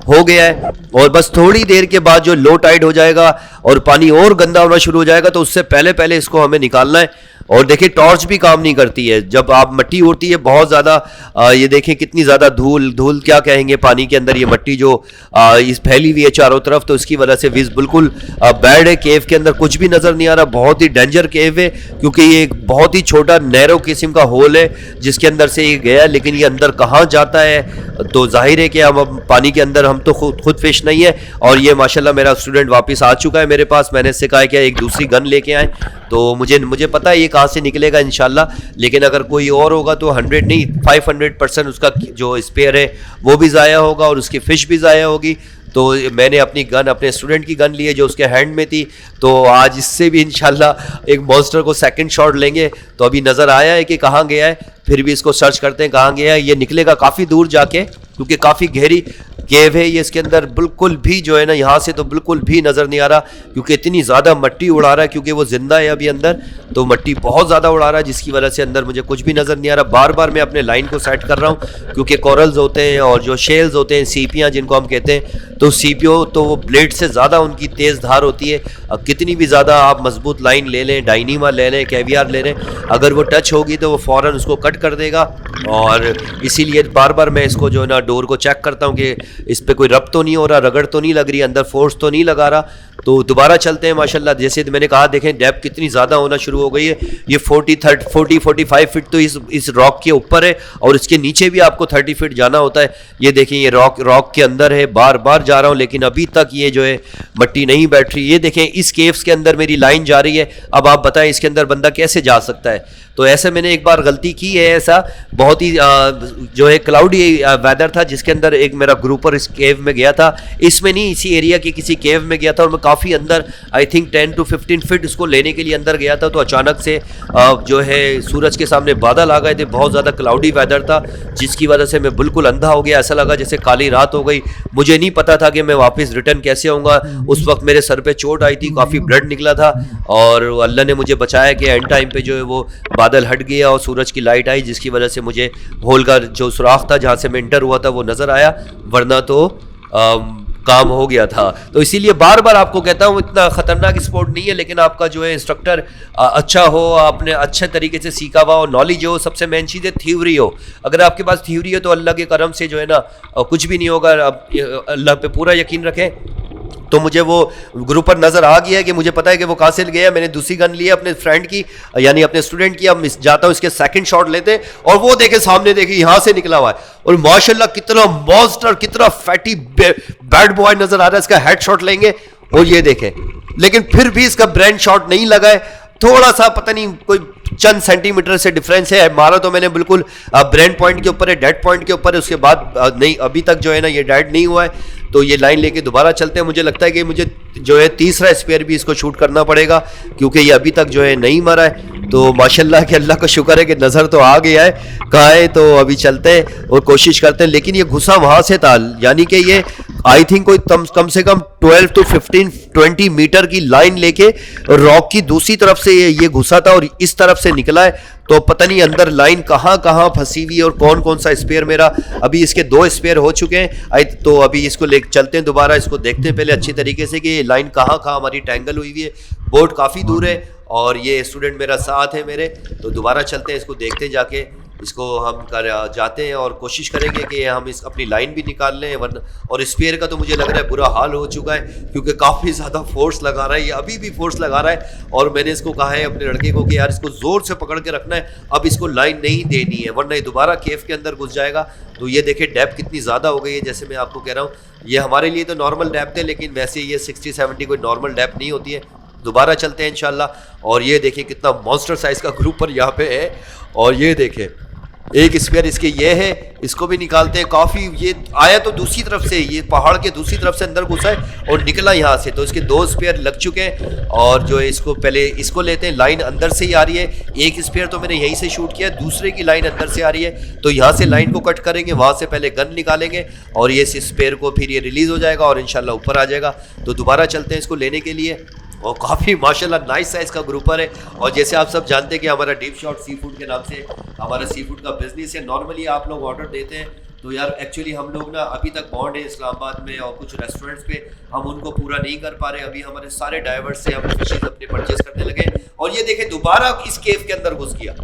हो गया है, और बस थोड़ी देर के बाद जो लो टाइड हो जाएगा और पानी और गंदा होना शुरू हो जाएगा, तो उससे पहले पहले इसको हमें निकालना है। और देखिए टॉर्च भी काम नहीं करती है जब आप मट्टी उड़ती है बहुत ज़्यादा। ये देखें कितनी ज़्यादा धूल क्या कहेंगे पानी के अंदर, ये मट्टी जो इस फैली हुई है चारों तरफ, तो इसकी वजह से विज बिल्कुल बैड है। केव के अंदर कुछ भी नज़र नहीं आ रहा, बहुत ही डेंजर केव है, क्योंकि ये एक बहुत ही छोटा नैरो किस्म का होल है जिसके अंदर से ये गया, लेकिन ये अंदर कहाँ जाता है, तो जाहिर है कि हम पानी के अंदर हम तो खुद फिश नहीं है। और ये माशाल्लाह मेरा स्टूडेंट वापस आ चुका है मेरे पास। मैंने इससे कहा कि एक दूसरी गन लेके आए, तो मुझे पता है ये कहाँ से निकलेगा इंशाल्लाह, लेकिन अगर कोई और होगा तो 100 नहीं 500% उसका जो स्पेयर है वो भी ज़ाया होगा, और उसकी फ़िश भी ज़ाया होगी। तो मैंने अपनी गन, अपने स्टूडेंट की गन ली है जो उसके हैंड में थी, तो आज इससे भी इंशाल्लाह एक मॉन्स्टर को सेकंड शॉट लेंगे। तो अभी नज़र आया है कि कहाँ गया है, फिर भी इसको सर्च करते हैं कहाँ गया है। ये निकलेगा काफ़ी दूर जाके, क्योंकि काफ़ी गहरी केव है ये, इसके अंदर बिल्कुल भी जो है ना, यहाँ से तो बिल्कुल भी नज़र नहीं आ रहा, क्योंकि इतनी ज़्यादा मट्टी उड़ा रहा है, क्योंकि वो ज़िंदा है अभी अंदर, तो मट्टी बहुत ज़्यादा उड़ा रहा है, जिसकी वजह से अंदर मुझे कुछ भी नज़र नहीं आ रहा। बार बार मैं अपने लाइन को सेट कर रहा हूँ, क्योंकि कोरल्स होते हैं और जो शेल्स होते हैं, सीपियाँ जिनको हम कहते हैं, तो सीपियों तो वो ब्लेड से ज़्यादा उनकी तेज़ धार होती है। कितनी भी ज़्यादा आप मजबूत लाइन ले लें, डाइनीमा ले लें, कैवियार ले लें, अगर वो टच होगी तो वो फ़ौरन उसको कट कर देगा। और इसीलिए बार बार मैं इसको जो है ना डोर को चेक करता हूँ कि इस पर कोई रब तो नहीं हो रहा, रगड़ तो नहीं लग रही, अंदर फोर्स तो नहीं लगा रहा। तो दोबारा चलते हैं। माशाल्लाह जैसे मैंने कहा, देखें डेप्थ कितनी ज़्यादा होना शुरू हो गई है। ये 40-45 फीट तो इस रॉक के ऊपर है, और इसके नीचे भी आपको 30 फीट जाना होता है। ये देखें ये रॉक के अंदर है, बार बार जा रहा हूँ, लेकिन अभी तक ये जो है मट्टी नहीं बैठ रही। ये देखें इस केव्स के अंदर मेरी लाइन जा रही है। अब आप बताएं इसके अंदर बंदा कैसे जा सकता है। तो ऐसे मैंने एक बार गलती की है, ऐसा बहुत ही जो है क्लाउडी वेदर था, जिसके अंदर एक मेरा ग्रुपर इस केव में गया था, इसमें नहीं, इसी एरिया के किसी केव में गया था, और मैं काफ़ी अंदर आई थिंक 10 to 15 फीट इसको लेने के लिए अंदर गया था। तो अचानक से जो है सूरज के सामने बादल आ गए थे, बहुत ज़्यादा क्लाउडी वेदर था, जिसकी वजह से मैं बिल्कुल अंधा हो गया। ऐसा लगा जैसे काली रात हो गई। मुझे नहीं पता था कि मैं वापस रिटर्न कैसे आऊँगा। उस वक्त मेरे सर पे चोट आई थी, काफ़ी ब्लड निकला था, और अल्लाह ने मुझे बचाया कि एंड टाइम पे जो है वो बादल हट गया और सूरज की लाइट आई, जिसकी वजह से मुझे होल का जो सुराख था जहाँ से मैं इंटर हुआ था वो नज़र आया, वरना तो काम हो गया था। तो इसीलिए बार बार आपको कहता हूँ, इतना ख़तरनाक स्पोर्ट नहीं है, लेकिन आपका जो है इंस्ट्रक्टर अच्छा हो, आपने अच्छे तरीके से सीखा हुआ हो, नॉलेज हो, सबसे मेन चीज़ है थ्योरी हो। अगर आपके पास थ्योरी है तो अल्लाह के करम से जो है ना कुछ भी नहीं होगा। अब अल्लाह पे पूरा यकीन रखें। तो मुझे वो ग्रुपर नज़र आ गया है कि मुझे पता है कि वो कहाँ से गया। मैंने दूसरी गन ली है अपने फ्रेंड की, यानी अपने स्टूडेंट की। अब जाता हूँ इसके सेकंड शॉट लेते, और वो देखे सामने, देखे यहाँ से निकला हुआ है, और माशाल्लाह कितना मॉन्स्टर, कितना फैटी बैड बॉय नज़र आ रहा है। इसका हेड शॉट लेंगे, और ये देखें, लेकिन फिर भी इसका ब्रेन शॉट नहीं लगा है। थोड़ा सा पता नहीं कोई चंद सेंटीमीटर से डिफरेंस है। मारा तो मैंने बिल्कुल ब्रेंड पॉइंट के ऊपर है, डेड पॉइंट के ऊपर है, उसके बाद नहीं अभी तक जो है ना ये डेड नहीं हुआ है। तो ये लाइन लेके दोबारा चलते हैं। मुझे लगता है कि मुझे जो है तीसरा स्पेयर भी इसको शूट करना पड़ेगा क्योंकि ये अभी तक जो है नहीं मरा है। तो माशाल्लाह कि अल्लाह का शुक्र है कि नज़र तो आ गया है कहाँ है। तो अभी चलते हैं और कोशिश करते हैं। लेकिन ये घुसा वहाँ से था, यानी कि ये आई थिंक कोई कम से कम 12 to 15-20 मीटर की लाइन लेके रॉक की दूसरी तरफ से ये घुसा था और इस तरफ से निकला है। तो पता नहीं अंदर लाइन कहाँ कहाँ फंसी हुई है और कौन कौन सा स्पेयर मेरा। अभी इसके 2 स्पेयर हो चुके हैं। तो अभी इसको ले चलते हैं दोबारा, इसको देखते हैं पहले अच्छी तरीके से कि लाइन कहाँ कहाँ हमारी टैंगल हुई हुई है। बोर्ड काफ़ी दूर है और ये स्टूडेंट मेरा साथ है मेरे। तो दोबारा चलते हैं, इसको देखते हैं जाके, इसको हम जाते हैं और कोशिश करेंगे कि हम इस अपनी लाइन भी निकाल लें। वरना और स्पेयर का तो मुझे लग रहा है बुरा हाल हो चुका है क्योंकि काफ़ी ज़्यादा फोर्स लगा रहा है, ये अभी भी फोर्स लगा रहा है। और मैंने इसको कहा है अपने लड़के को कि यार इसको ज़ोर से पकड़ के रखना है, अब इसको लाइन नहीं देनी है वरना ये दोबारा केव के अंदर घुस जाएगा। तो ये देखिए डेप्थ कितनी ज़्यादा हो गई है। जैसे मैं आपको कह रहा हूँ ये हमारे लिए तो नॉर्मल डेप्थ है, लेकिन वैसे ये 60-70 कोई नॉर्मल डेप्थ नहीं होती है। दोबारा चलते हैं इंशाल्लाह। और ये देखिए कितना मॉन्स्टर साइज़ का ग्रुपर यहाँ पे है। और ये देखें एक स्पेयर इसके ये है, इसको भी निकालते हैं। काफ़ी ये आया तो दूसरी तरफ से, ये पहाड़ के दूसरी तरफ से अंदर घुसा है और निकला यहाँ से। तो इसके 2 स्पेयर लग चुके हैं और जो है इसको पहले इसको लेते हैं। लाइन अंदर से ही आ रही है, एक स्पेयर तो मैंने यहीं से शूट किया, दूसरे की लाइन अंदर से आ रही है। तो यहाँ से लाइन को कट करेंगे, वहाँ से पहले गन निकालेंगे और ये स्पेयर को फिर ये रिलीज़ हो जाएगा और इंशाल्लाह ऊपर आ जाएगा। तो दोबारा चलते हैं इसको लेने के लिए। और काफ़ी माशाल्लाह नाइस साइज़ का ग्रुपर है। और जैसे आप सब जानते हैं कि हमारा डीप शॉट सी फूड के नाम से हमारा सी फूड का बिजनेस है। नॉर्मली आप लोग ऑर्डर देते हैं तो यार एक्चुअली हम लोग ना अभी तक बॉन्ड है इस्लामाबाद में और कुछ रेस्टोरेंट्स पे हम उनको पूरा नहीं कर पा रहे। अभी हमारे सारे डाइवर्स से हम फिशेज अपने परचेज करने लगे और ये देखें दोबारा इस केव के अंदर घुस गया।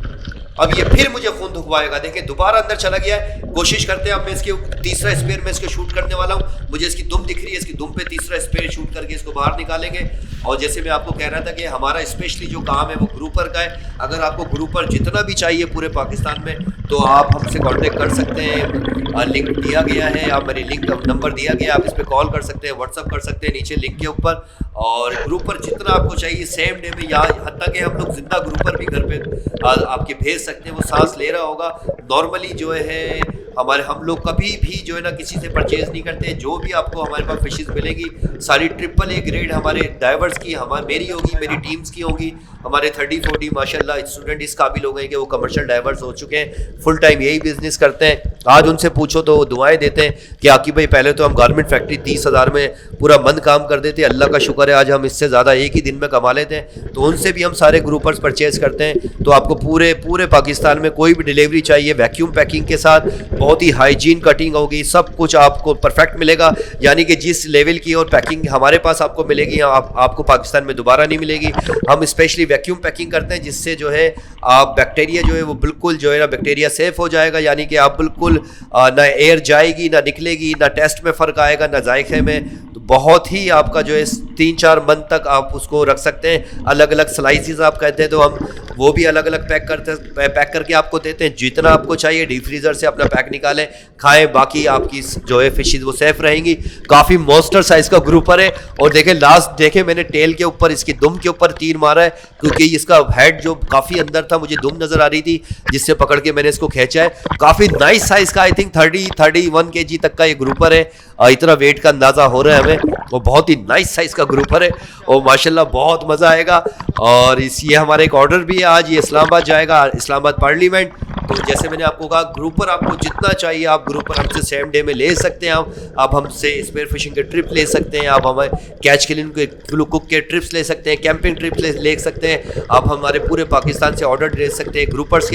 अब ये फिर मुझे खून दुखवाएगा। देखिए दोबारा अंदर चला गया है। कोशिश करते हैं, अब मैं इसके तीसरा स्पेयर में इसको शूट करने वाला हूँ। मुझे इसकी दुम दिख रही है, इसकी दुम पे तीसरा स्पेयर शूट करके इसको बाहर निकालेंगे। और जैसे मैं आपको कह रहा था कि हमारा स्पेशली जो काम है वो ग्रुपर का है। अगर आपको ग्रुपर जितना भी चाहिए पूरे पाकिस्तान में तो आप हमसे कांटेक्ट कर सकते हैं। लिंक दिया गया है, आप मेरी लिंक नंबर दिया गया, आप इस पर कॉल कर सकते हैं, व्हाट्सअप कर सकते हैं नीचे लिंक के ऊपर। और ग्रुपर जितना आपको चाहिए सेम डे में, या हत्ता कि हम लोग जिंदा ग्रुपर भी घर पे आपके भेज सकते हैं। वो सांस ले रहा होगा। नॉर्मली जो है हम लोग कभी भी जो है ना किसी से परचेज नहीं करते। जो भी आपको हमारे पास फिशेज मिलेगी सारी AAA ग्रेड हमारे डाइवर्स की, मेरी होगी, मेरी टीम्स की होगी। हमारे 30-40 माशाल्लाह स्टूडेंट इस काबिल हो गए कि वो कमर्शियल डाइवर्स हो चुके हैं, फुल टाइम यही बिजनेस करते हैं। आज उनसे पूछो तो वो दुआएं देते हैं कि आकिब भाई पहले तो हम गारमेंट फैक्ट्री 30,000 में पूरा मंद काम कर देते, अल्लाह का शुक्र है आज हम इससे ज़्यादा एक ही दिन में कमा लेते हैं। तो उनसे भी हम सारे ग्रुपर्स परचेज करते हैं। तो आपको पूरे पाकिस्तान में कोई भी डिलीवरी चाहिए वैक्यूम पैकिंग के साथ, बहुत ही हाइजीन कटिंग होगी, सब कुछ आपको परफेक्ट मिलेगा। यानी कि जिस लेवल की और पैकिंग हमारे पास आपको मिलेगी आपको पाकिस्तान में दोबारा नहीं मिलेगी। हम स्पेशली वैक्यूम पैकिंग करते हैं जिससे जो है आप बैक्टीरिया जो है वो बिल्कुल जो है ना बैक्टीरिया सेफ हो जाएगा। यानी कि आप बिल्कुल ना एयर जाएगी ना निकलेगी, ना टेस्ट में फ़र्क आएगा ना जायके में। तो बहुत ही आपका जो है 3-4 मंथ तक आप उसको रख सकते हैं। अलग अलग स्लाइसिस आप कहते हैं तो हम वो भी अलग अलग पैक करके आपको देते हैं। जितना आपको चाहिए डीप फ्रीज़र से अपना पैक निकालें, खाएं, बाकी आपकी जो है फिशेज वो सेफ रहेंगी। काफ़ी मॉन्स्टर साइज़ का ग्रुपर है। और देखें मैंने टेल के ऊपर इसकी दुम के ऊपर तीर मारा है क्योंकि इसका हेड जो काफ़ी अंदर था मुझे दुम नज़र आ रही थी जिससे पकड़ के मैंने इसको खींचा है। काफ़ी नाइस साइज़ का, आई थिंक 30-31 kg तक का ये ग्रुपर है। इतना वेट का अंदाज़ा हो रहा है हमें। वो बहुत ही नाइस साइज़ का ग्रुपर है और माशाल्लाह बहुत मज़ा आएगा। और ये हमारा एक ऑर्डर भी है, आज ये इस्लामाबाद जाएगा, इस्लामाबाद पार्लियामेंट। तो जैसे मैंने आपको कहा ग्रुपर आपको जितना चाहिए आप ग्रुपर हमसे सेम डे में ले सकते हैं। आप हमसे स्पेयर फिशिंग के ट्रिप ले सकते हैं, आप हमें कैच क्लीन के कुक के ट्रिप्स ले सकते हैं, कैंपिंग ट्रिप ले सकते हैं। आप हमारे पूरे पाकिस्तान से ऑर्डर दे सकते हैं। ग्रुपर्स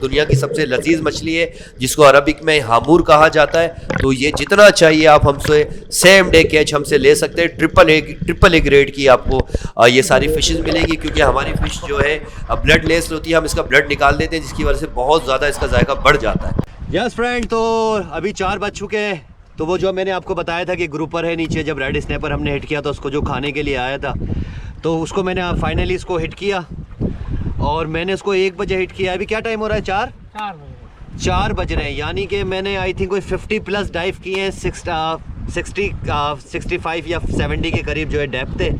दुनिया की सबसे लजीज मछली है जिसको अरबिक में हामूर कहा जाता है। तो ये जितना चाहिए आप हमसे सेम डे कैच हमसे ले सकते हैं। ट्रिपल ए ग्रेड की आपको ये सारी फिशेज मिलेगी क्योंकि हमारी फिश जो है ब्लड लेस होती है। हम इसका ब्लड निकाल देते हैं जिसकी वजह से बहुत ज़्यादा इसका जायका बढ़ जाता है। यस फ्रेंड, तो अभी 4 बज चुके हैं। तो वो जो मैंने आपको बताया था कि ग्रुपर है नीचे, जब रेड स्नैपर हमने हिट किया था उसको जो खाने के लिए आया था तो उसको मैंने फाइनली इसको हिट किया और मैंने उसको 1 बजे हिट किया। अभी क्या टाइम हो रहा है? 4 बज रहे हैं। यानी कि मैंने आई थिंक कोई 50+ डाइव किए हैं। 65 या 70 के करीब जो है डेप्थ है।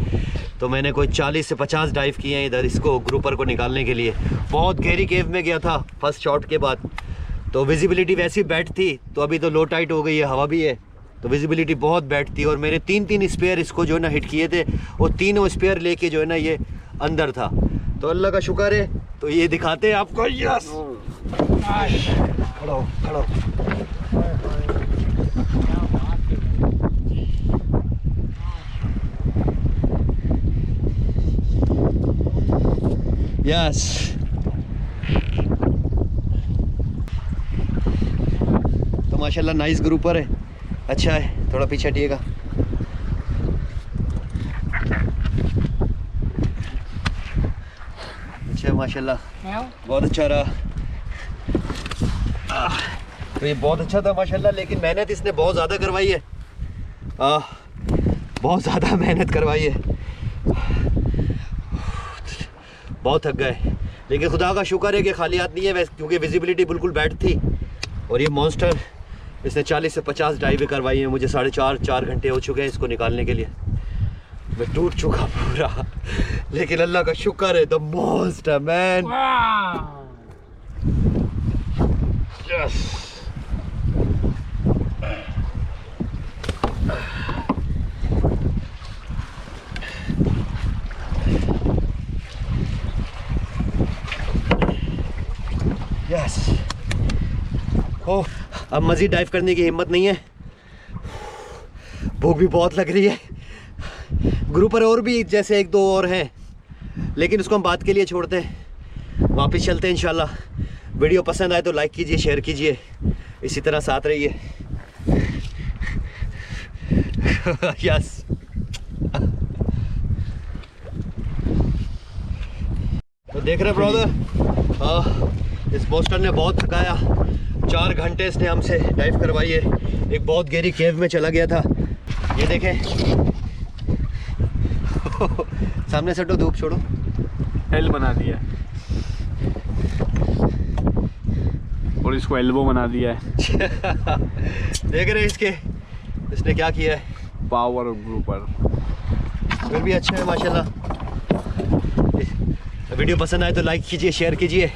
तो मैंने कोई 40 से 50 डाइव किए हैं इधर इसको ग्रुपर को निकालने के लिए। बहुत गहरी केव में गया था फर्स्ट शॉट के बाद, तो विजिबिलिटी वैसी बैड थी, तो अभी तो लो टाइट हो गई है, हवा भी है, तो विजिबिलिटी बहुत बैड थी। और मेरे 3 स्पेयर इसको जो है ना हिट किए थे, वो तीनों स्पेयर लेके जो है ना ये अंदर था। तो अल्लाह का शुक्र है। तो ये दिखाते हैं आपको। यस, खड़ो खड़ो। यस, तो माशाल्लाह नाइस ग्रुपर है, अच्छा है। थोड़ा पीछे हटिएगा। अच्छा माशाल्लाह, बहुत अच्छा रहा। तो ये बहुत अच्छा था माशाल्लाह, लेकिन मेहनत इसने बहुत ज़्यादा करवाई है, बहुत ज़्यादा मेहनत करवाई है, बहुत थक गए। लेकिन खुदा का शुक्र है कि खाली हाथ नहीं है वैसे, क्योंकि विजिबिलिटी बिल्कुल बैड थी। और ये मॉन्स्टर इसने 40 से 50 डाइवें करवाई हैं। मुझे 4.5 घंटे हो चुके हैं इसको निकालने के लिए। मैं टूट चुका पूरा, लेकिन अल्लाह का शुक्र है। The monster man. Yes, yes. Oh, अब मज़ीद डाइव करने की हिम्मत नहीं है, भूख भी बहुत लग रही है। ग्रुपर और भी जैसे 1-2 और हैं, लेकिन उसको हम बात के लिए छोड़ते हैं। वापस चलते हैं इंशाल्लाह। वीडियो पसंद आए तो लाइक कीजिए, शेयर कीजिए, इसी तरह साथ रहिए। यस। तो देख रहे ब्रदर, इस मॉन्स्टर ने बहुत थकाया। 4 घंटे इसने हमसे डाइव करवाई है। एक बहुत गहरी केव में चला गया था। ये देखें, सामने से तो धूप छोड़ो, एल बना दिया और इसको एल्बो बना दिया है। देख रहे इसके, इसने क्या किया है। पावर ग्रुपर फिर भी अच्छा है माशाल्लाह। वीडियो पसंद आए तो लाइक कीजिए, शेयर कीजिए,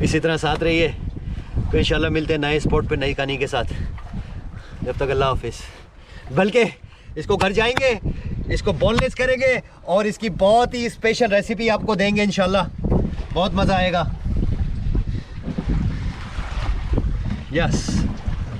इसी तरह साथ रहिए। तो इंशाल्लाह मिलते हैं नए स्पॉट पे नई कहानी के साथ। जब तक अल्लाह हाफिज़। बल्कि इसको घर जाएंगे, इसको बोनलेस करेंगे और इसकी बहुत ही स्पेशल रेसिपी आपको देंगे इंशाल्लाह। बहुत मज़ा आएगा। Yes,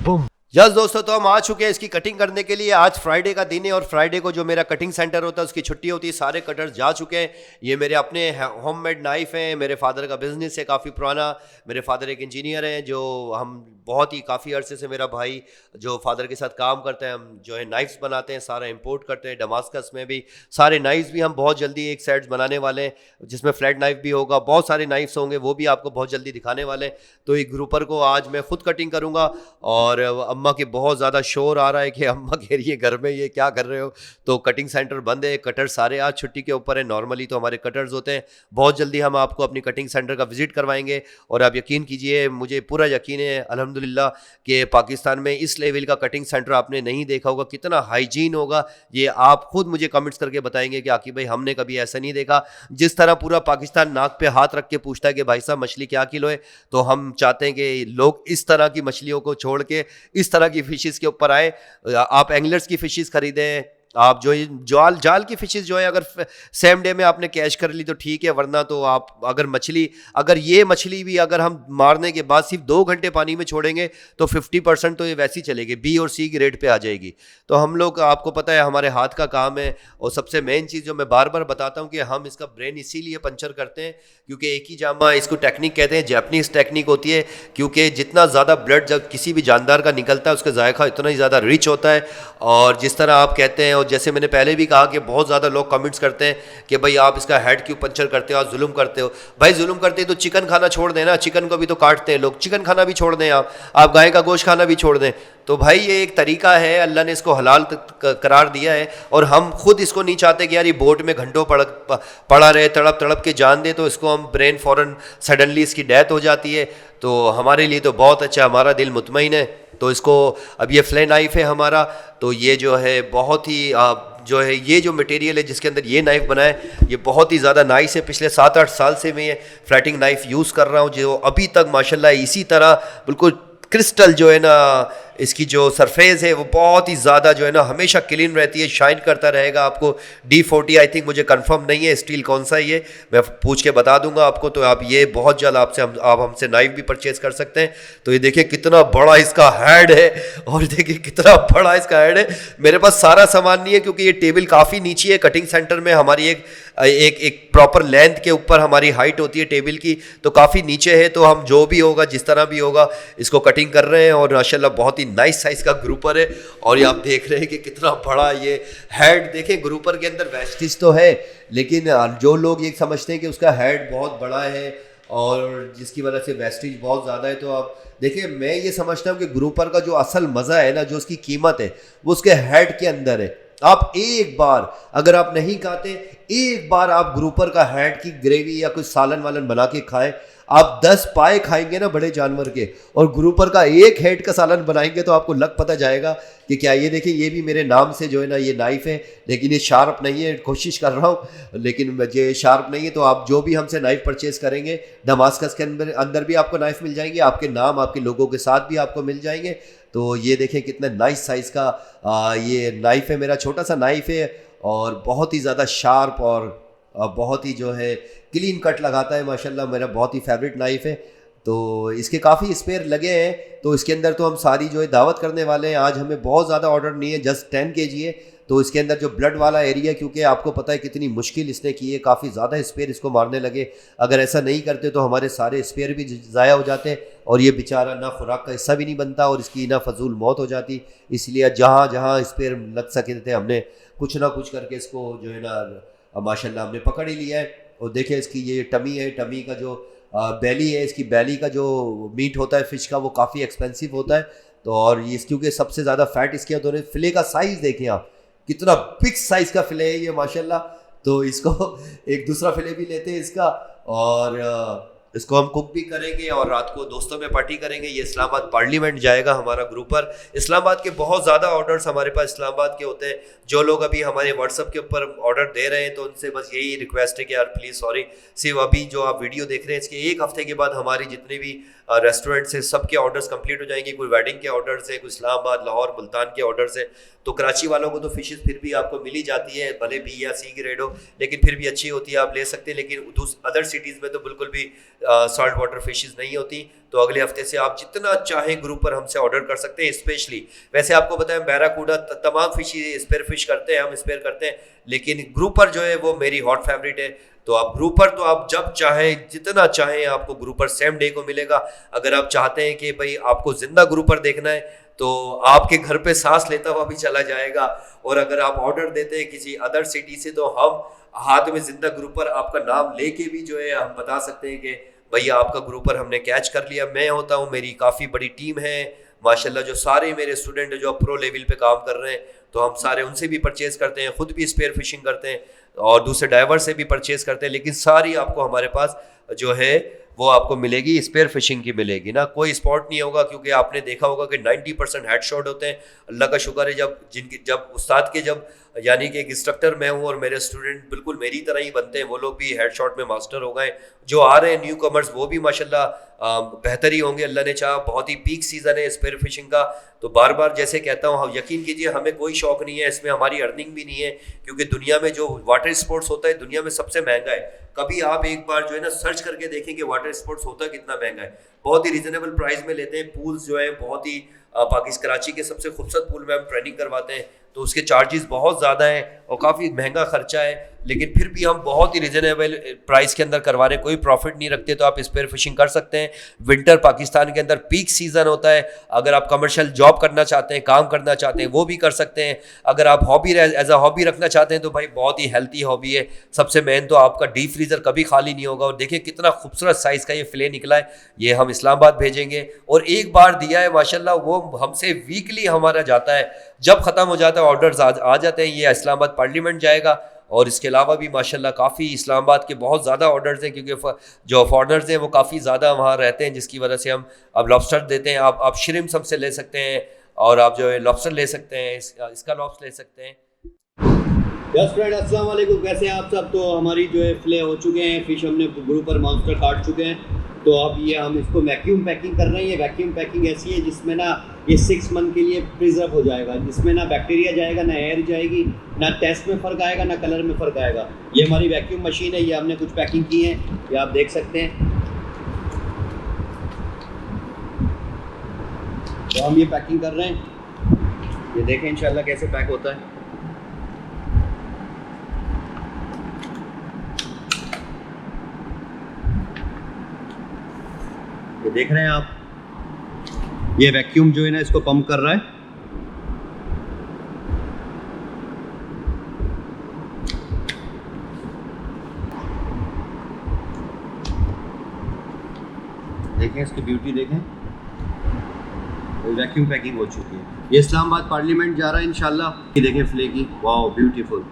boom. यस दोस्तों, तो हम आ चुके हैं इसकी कटिंग करने के लिए। आज फ्राइडे का दिन है और फ्राइडे को जो मेरा कटिंग सेंटर होता है उसकी छुट्टी होती है। सारे कटर्स जा चुके हैं। ये मेरे अपने होममेड नाइफ़ हैं। मेरे फादर का बिज़नेस है काफ़ी पुराना। मेरे फादर एक इंजीनियर हैं, जो हम बहुत ही काफ़ी अरसे से, मेरा भाई जो फादर के साथ काम करता है, हम जो है नाइफ्स बनाते हैं, सारा इंपोर्ट करते हैं। डमास्कस में भी सारे नाइफ्स भी हम बहुत जल्दी एक सेट बनाने वाले हैं, जिसमें फ्लैट नाइफ भी होगा। बहुत सारे नाइफ्स होंगे, वो भी आपको बहुत जल्दी दिखाने वाले हैं। तो एक ग्रुपर को आज मैं खुद कटिंग करूँगा। और अम्मा के बहुत ज़्यादा शोर आ रहा है कि अम्मा कह रही है घर में ये क्या कर रहे हो। तो कटिंग सेंटर बंद है, कटर सारे आज छुट्टी के ऊपर है। नॉर्मली तो हमारे कटर्स होते हैं। बहुत जल्दी हम आपको अपनी कटिंग सेंटर का विजिट करवाएंगे। और आप यकीन कीजिए, मुझे पूरा यकीन है अल्हम्दुलिल्लाह कि पाकिस्तान में इस लेवल का कटिंग सेंटर आपने नहीं देखा होगा। कितना हाइजीन होगा ये आप खुद मुझे कमेंट्स करके बताएंगे कि आकिब भाई हमने कभी ऐसा नहीं देखा। जिस तरह पूरा पाकिस्तान नाक पे हाथ रख के पूछता है कि भाई साहब मछली क्या किलो है, तो हम चाहते हैं कि लोग इस तरह की मछलियों को छोड़ के इस तरह की फिशेस के ऊपर आए। आप एंगलर्स की फिशेस खरीदें। आप जो जाल की फिशेस जो है, अगर सेम डे में आपने कैच कर ली तो ठीक है, वरना तो आप अगर ये मछली भी अगर हम मारने के बाद सिर्फ 2 घंटे पानी में छोड़ेंगे तो 50% तो ये वैसी चलेगी, बी और सी ग्रेड पे आ जाएगी। तो हम लोग, आपको पता है हमारे हाथ का काम है। और सबसे मेन चीज़ जो मैं बार बार बताता हूँ कि हम इसका ब्रेन इसीलिए पंचर करते हैं क्योंकि एक ही जामा, इसको टेक्निक कहते हैं, जैपनीज़ टेक्निक होती है। क्योंकि जितना ज़्यादा ब्लड जब किसी भी जानदार का निकलता है उसका जायका इतना ही ज़्यादा रिच होता है। और जिस तरह आप कहते हैं, और जैसे मैंने पहले भी कहा कि बहुत ज़्यादा लोग कमेंट्स करते हैं कि भाई आप इसका हेड क्यों पंचर करते हो, आप जुल्म करते हो। भाई जुल्म करते हैं तो चिकन खाना छोड़ दें ना, चिकन को भी तो काटते हैं लोग, चिकन खाना भी छोड़ दें, आप गाय का गोश्त खाना भी छोड़ दें। तो भाई ये एक तरीका है, अल्लाह ने इसको हलाल करार दिया है, और हम खुद इसको नहीं चाहते कि यार ये बोट में घंटों पड़ा रहे, तड़प तड़प के जान दे, तो इसको हम ब्रेन फौरन सडनली इसकी डेथ हो जाती है। तो हमारे लिए तो बहुत अच्छा, हमारा दिल मुतमईन है। तो इसको अब ये फ्ले नाइफ है हमारा, तो ये जो है बहुत ही जो है ये जो मटेरियल है जिसके अंदर ये नाइफ़ बना है ये बहुत ही ज़्यादा नाइस है। पिछले 7-8 साल से मैं ये फ्लैटिंग नाइफ़ यूज़ कर रहा हूँ, जो अभी तक माशाल्लाह इसी तरह बिल्कुल क्रिस्टल जो है ना इसकी जो सरफेस है वो बहुत ही ज़्यादा जो है ना हमेशा क्लीन रहती है, शाइन करता रहेगा। आपको D40 आई थिंक, मुझे कंफर्म नहीं है स्टील कौन सा ये, मैं पूछ के बता दूंगा आपको। तो आप ये बहुत जल्द आप हमसे नाइफ भी परचेज कर सकते हैं। तो ये देखिए कितना बड़ा इसका हेड है, और देखिए कितना बड़ा इसका हेड है। मेरे पास सारा सामान नहीं है क्योंकि ये टेबल काफ़ी नीचे है, कटिंग सेंटर में हमारी एक प्रॉपर लेंथ के ऊपर हमारी हाइट होती है टेबल की, तो काफ़ी नीचे है। तो हम जो भी होगा जिस तरह भी होगा इसको कटिंग कर रहे हैं, और माशाल्लाह बहुत ही नाइस साइज का ग्रुपर है। और ये आप देख रहे हैं कि कितना बड़ा ये हेड, देखें ग्रुपर के अंदर वेस्टिज तो है, लेकिन जो लोग ये समझते हैं कि उसका हेड बहुत बड़ा है और जिसकी वजह से वेस्टिज बहुत ज़्यादा है, तो आप देखिए मैं ये समझता हूँ कि ग्रुपर का जो असल मज़ा है ना, जो उसकी कीमत है वो उसके हेड के अंदर है। आप एक बार अगर आप नहीं खाते, एक बार आप ग्रुपर का हेड की ग्रेवी या कुछ सालन वालन बना के खाएं, आप 10 पाए खाएंगे ना बड़े जानवर के, और ग्रुपर का एक हेड का सालन बनाएंगे तो आपको लग पता जाएगा कि क्या। ये देखिए ये भी मेरे नाम से जो है ना ये नाइफ है, लेकिन ये शार्प नहीं है, कोशिश कर रहा हूँ लेकिन ये शार्प नहीं है। तो आप जो भी हमसे नाइफ परचेज करेंगे, दमास्कस के अंदर भी आपको नाइफ मिल जाएंगे, आपके नाम आपके लोगों के साथ भी आपको मिल जाएंगे। तो ये देखें कितना नाइस साइज़ का ये नाइफ है, मेरा छोटा सा नाइफ है, और बहुत ही ज़्यादा शार्प और बहुत ही जो है क्लीन कट लगाता है माशाल्लाह, मेरा बहुत ही फेवरेट नाइफ है। तो इसके काफ़ी स्पेयर लगे हैं, तो इसके अंदर तो हम सारी जो है दावत करने वाले हैं। आज हमें बहुत ज़्यादा ऑर्डर नहीं है, जस्ट 10 kg है। तो इसके अंदर जो ब्लड वाला एरिया, क्योंकि आपको पता है कितनी मुश्किल इसने की है, काफ़ी ज़्यादा स्पेयर इसको मारने लगे। अगर ऐसा नहीं करते तो हमारे सारे स्पेयर भी ज़ाया हो जाते, और ये बेचारा ना खुराक का हिस्सा भी नहीं बनता और इसकी ना फजूल मौत हो जाती। इसलिए जहाँ जहाँ स्पेयर लग सके थे हमने कुछ ना कुछ करके इसको जो है ना माशाल्लाह हमने पकड़ ही लिया है। और देखें इसकी ये टमी है, टमी का जो बैली है, इसकी बैली का जो मीट होता है फ़िश का वो काफ़ी एक्सपेंसिव होता है। तो और ये क्योंकि सबसे ज़्यादा फैट इसके अंदर है। फ़िले का साइज़ देखें आप, कितना बिग साइज़ का फ़िले है ये माशाल्लाह। तो इसको एक दूसरा फ़िले भी लेते हैं इसका, और इसको हम कुक भी करेंगे और रात को दोस्तों में पार्टी करेंगे। ये इस्लामाबाद पार्लियामेंट जाएगा हमारा ग्रुपर। इस्लामाबाद के बहुत ज़्यादा ऑर्डर्स हमारे पास इस्लामाबाद के होते हैं। जो लोग अभी हमारे व्हाट्सअप के ऊपर ऑर्डर दे रहे हैं तो उनसे बस यही रिक्वेस्ट है कि यार प्लीज़ सॉरी, सिर्फ अभी जो आप वीडियो देख रहे हैं इसके 1 हफ्ते के बाद हमारी जितने भी रेस्टोरेंट्स हैं सबके ऑर्डर्स कंप्लीट हो जाएंगे। कोई वेडिंग के ऑर्डर्स है, कोई इस्लामाबाद, लाहौर, मुल्तान के ऑर्डर्स है। तो कराची वालों को तो फिशेस फिर भी आपको मिल ही जाती है, भले बी या सी ग्रेड हो, लेकिन फिर भी अच्छी होती है, आप ले सकते हैं। लेकिन अदर सिटीज़ में तो बिल्कुल भी सॉल्ट वाटर फिशेस नहीं होती। तो अगले हफ्ते से आप जितना चाहें ग्रुप पर हमसे ऑर्डर कर सकते हैं। स्पेशली वैसे आपको बताएं बैराकूडा तमाम फिश स्पेयर फिश करते हैं, हम स्पेयर करते हैं, लेकिन ग्रुपर जो है वो मेरी हॉट फेवरेट है। तो आप ग्रुपर तो आप जब चाहें जितना चाहें आपको ग्रुपर सेम डे को मिलेगा। अगर आप चाहते हैं कि भाई आपको जिंदा ग्रुपर देखना है तो आपके घर पे सांस लेता हुआ भी चला जाएगा, और अगर आप ऑर्डर देते हैं किसी अदर सिटी से तो हम हाथ में जिंदा ग्रुपर आपका नाम लेके भी जो है हम बता सकते हैं कि भैया आपका ग्रुपर हमने कैच कर लिया। मैं होता हूँ, मेरी काफ़ी बड़ी टीम है माशाल्लाह, जो सारे मेरे स्टूडेंट हैं जो प्रो लेवल पे काम कर रहे हैं, तो हम सारे उनसे भी परचेज़ करते हैं, खुद भी स्पेयर फिशिंग करते हैं और दूसरे डाइवर से भी परचेज़ करते हैं। लेकिन सारी आपको हमारे पास जो है वो आपको मिलेगी स्पेयर फिशिंग की मिलेगी ना, कोई स्पॉट नहीं होगा। क्योंकि आपने देखा होगा कि 90% हेडशॉट होते हैं। अल्लाह का शुक्र है जब उस्ताद के यानी कि एक इंस्ट्रक्टर मैं हूँ और मेरे स्टूडेंट बिल्कुल मेरी तरह ही बनते हैं, वो लोग भी हेडशॉट में मास्टर हो गए। जो आ रहे हैं न्यू कमर्स वो भी माशाल्लाह बेहतर ही होंगे, अल्लाह ने चाहा। बहुत ही पीक सीज़न है स्पेयर फिशिंग का। तो बार बार जैसे कहता हूँ, यकीन कीजिए हमें कोई शौक नहीं है, इसमें हमारी अर्निंग भी नहीं है, क्योंकि दुनिया में जो वाटर स्पोर्ट्स होता है दुनिया में सबसे महंगा है। कभी आप एक बार जो है ना सर्च करके देखें कि वाटर स्पोर्ट्स होता कितना महंगा है। बहुत ही रिजनेबल प्राइस में लेते हैं। पूल्स जो है बहुत ही पाकिस्तान कराची के सबसे खूबसूरत पूल में हम ट्रेनिंग करवाते हैं, तो उसके चार्जेस बहुत ज़्यादा हैं और काफ़ी महंगा खर्चा है। लेकिन फिर भी हम बहुत ही रिजनेबल प्राइस के अंदर करवा रहे हैं, कोई प्रॉफिट नहीं रखते, तो आप स्पेयर फिशिंग कर सकते हैं। विंटर पाकिस्तान के अंदर पीक सीज़न होता है, अगर आप कमर्शियल जॉब करना चाहते हैं, काम करना चाहते हैं, वो भी कर सकते हैं। अगर आप हॉबी एज अ हॉबी रखना चाहते हैं तो भाई बहुत ही हेल्थी हॉबी है। सबसे मेन तो आपका डीप फ्रीज़र कभी खाली नहीं होगा। और देखिए कितना खूबसूरत साइज़ का ये फ़िले निकला है, ये हम इस्लामाबाद भेजेंगे और एक बार दिया है माशाल्लाह, वो हमसे वीकली हमारा जाता है, जब ख़त्म हो जाता है ऑर्डर्स आ जाते हैं, ये इस्लामाबाद पार्लियामेंट जाएगा। और इसके अलावा भी माशाल्लाह काफ़ी इस्लामाबाद के बहुत ज़्यादा ऑर्डर्स हैं, क्योंकि जो फॉरनर्स हैं वो काफ़ी ज़्यादा वहाँ रहते हैं, जिसकी वजह से हम अब लॉबस्टर देते हैं। आप श्रिम्प हमसे ले सकते हैं और आप जो है लॉबस्टर ले सकते हैं, इसका लॉबस्टर ले सकते हैं। यस फ्रेंड, अस्सलाम वालेकुम, कैसे हैं आप सब। तो हमारी जो है फिले हो चुके हैं, फिश हमने ग्रुपर मॉन्स्टर काट चुके हैं। तो अब ये हम इसको वैक्यूम पैकिंग कर रहे हैं। ये वैक्यूम पैकिंग ऐसी है जिसमें ना ये 6 मंथ के लिए प्रिजर्व हो जाएगा, जिसमें ना बैक्टीरिया जाएगा, ना एयर जाएगी, ना टेस्ट में फ़र्क आएगा, ना कलर में फ़र्क आएगा। ये हमारी वैक्यूम मशीन है, ये हमने कुछ पैकिंग की है, ये आप देख सकते हैं। तो हम ये पैकिंग कर रहे हैं, ये देखें इंशाल्लाह कैसे पैक होता है। ये देख रहे हैं आप, ये वैक्यूम जो है ना इसको पंप कर रहा है। देखें इसकी ब्यूटी देखें, वैक्यूम पैकिंग हो चुकी है। ये इस्लामाबाद पार्लियामेंट जा रहा है इंशाल्लाह। ये देखें फ्ले की, वाओ ब्यूटीफुल।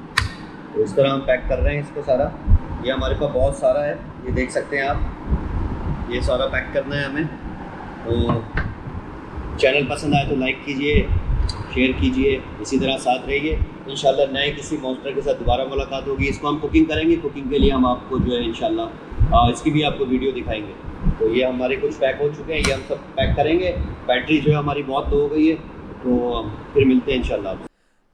तो इस तरह हम पैक कर रहे हैं इसको सारा। ये हमारे पास बहुत सारा है, ये देख सकते हैं आप, ये सारा पैक करना है हमें। तो चैनल पसंद आए तो लाइक कीजिए, शेयर कीजिए, इसी तरह साथ रहिए। इंशाल्लाह नए किसी मॉन्स्टर के साथ दोबारा मुलाकात होगी। इसको हम कुकिंग करेंगे, कुकिंग के लिए हम आपको जो है इंशाल्लाह इसकी भी आपको वीडियो दिखाएंगे। तो ये हमारे कुछ पैक हो चुके हैं, ये हम सब पैक करेंगे। बैटरी जो है हमारी बहुत लो हो गई है, तो फिर मिलते हैं इंशाल्लाह।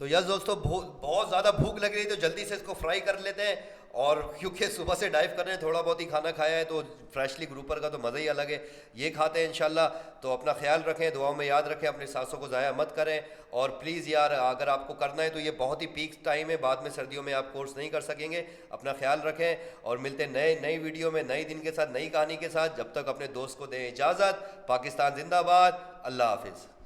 तो यस दोस्तों, बहुत ज़्यादा भूख लग रही है, तो जल्दी से इसको फ्राई कर लेते हैं। और क्योंकि सुबह से डाइव कर रहे हैं, थोड़ा बहुत ही खाना खाया है, तो फ्रेशली ग्रुपर का तो मज़ा ही अलग है। ये खाते हैं इंशाल्लाह। तो अपना ख्याल रखें, दुआओं में याद रखें, अपनी सांसों को ज़ाया मत करें। और प्लीज़ यार, अगर आपको करना है तो ये बहुत ही पीक टाइम है, बाद में सर्दियों में आप कोर्स नहीं कर सकेंगे। अपना ख्याल रखें और मिलते हैं नई वीडियो में, नई दिन के साथ, नई कहानी के साथ। जब तक अपने दोस्त को दें इजाज़त। पाकिस्तान जिंदाबाद, अल्लाह हाफिज़।